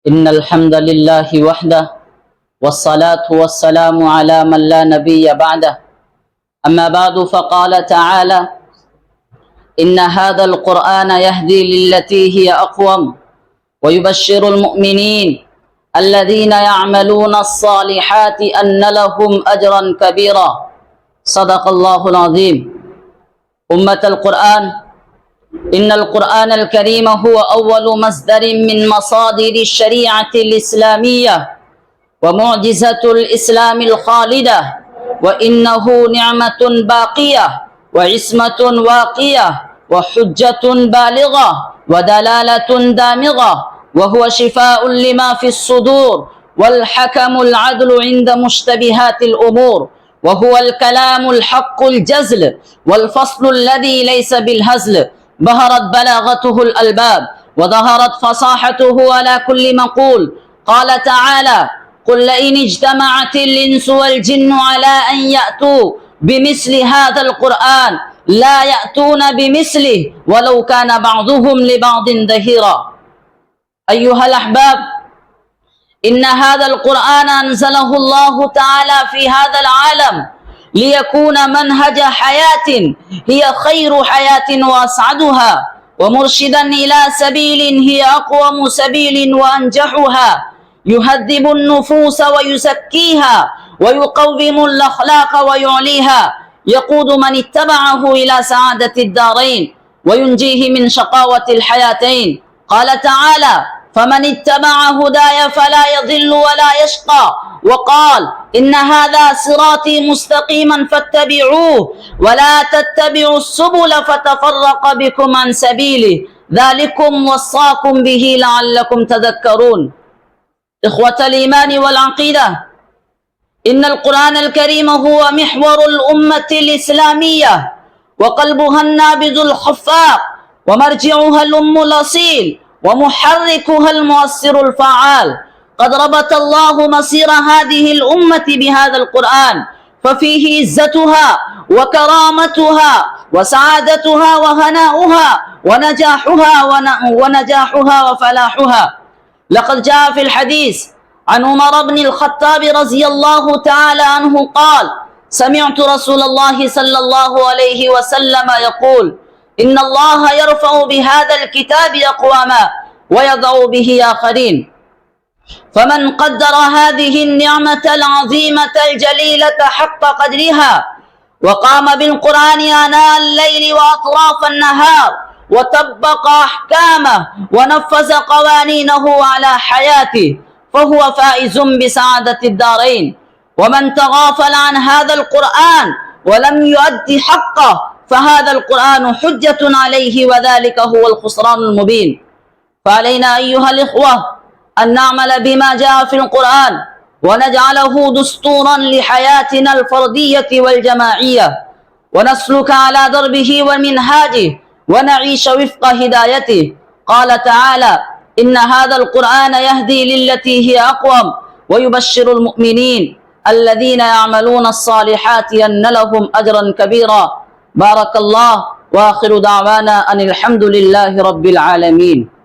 إن الحمد لله وحده والصلاة والسلام على من لا نبي بعده أما بعد فقال تعالى إن هذا القرآن يهدي للتي هي أقوم ويبشر المؤمنين الذين يعملون الصالحات أن لهم أجرا كبيرا صدق الله العظيم أمة القرآن إن القرآن الكريم هو أول مصدر من مصادر الشريعة الإسلامية ومعجزة الإسلام الخالدة وإنه نعمة باقية وعصمة واقية وحجة بالغة ودلالة دامغة وهو شفاء لما في الصدور والحكم العدل عند مشتبهات الأمور وهو الكلام الحق الجزل والفصل الذي ليس بالهزل بهرت بلاغته الألباب وظهرت فصاحته على كل مقول قال تعالى قل لئن اجتمعت الإنس والجن على أن يأتوا بمثل هذا القرآن لا يأتون بمثله ولو كان بعضهم لبعض ظهيرا. أيها الأحباب، إن هذا القرآن أنزله الله تعالى في هذا العالم ليكون منهج حياة هي خير حياة وأسعدها ومرشدا إلى سبيل هي أقوم سبيل وأنجحها يهذب النفوس ويزكيها ويقوم الأخلاق ويعليها يقود من اتبعه إلى سعادة الدارين وينجيه من شقاوة الحياتين. قال تعالى فمن اتبع هداي فلا يضل ولا يشقى وقال إن هذا صراطي مستقيما فاتبعوه ولا تتبعوا السبل فتفرق بكم عن سبيله ذلكم وصاكم به لعلكم تذكرون. إخوة الإيمان والعقيدة، إن القرآن الكريم هو محور الأمة الإسلامية وقلبها النابض الخفاق ومرجعها الأم الأصيل ومحركها المؤثر الفعال. قد ربط الله مصير هذه الأمة بهذا القرآن ففيه عزتها وكرامتها وسعادتها وهناؤها ونجاحها وفلاحها. لقد جاء في الحديث عن عمر بن الخطاب رضي الله تعالى عنه قال سمعت رسول الله صلى الله عليه وسلم يقول إن الله يرفع بهذا الكتاب أقواما ويضع به آخرين فمن قدر هذه النعمة العظيمة الجليلة حق قدرها وقام بالقرآن آناء الليل وأطراف النهار وطبق أحكامه ونفذ قوانينه على حياته فهو فائز بسعادة الدارين. ومن تغافل عن هذا القرآن ولم يؤد حقه فهذا القرآن حجة عليه وذلك هو الخسران المبين. فعلينا أيها الإخوة أن نعمل بما جاء في القرآن ونجعله دستورا لحياتنا الفردية والجماعية ونسلك على دربه ومنهاجه ونعيش وفق هدايته. قال تعالى إن هذا القرآن يهدي للتي هي أقوم ويبشر المؤمنين الذين يعملون الصالحات أن لهم أجرا كبيرا. بارك الله وآخر دعوانا أن الحمد لله رب العالمين.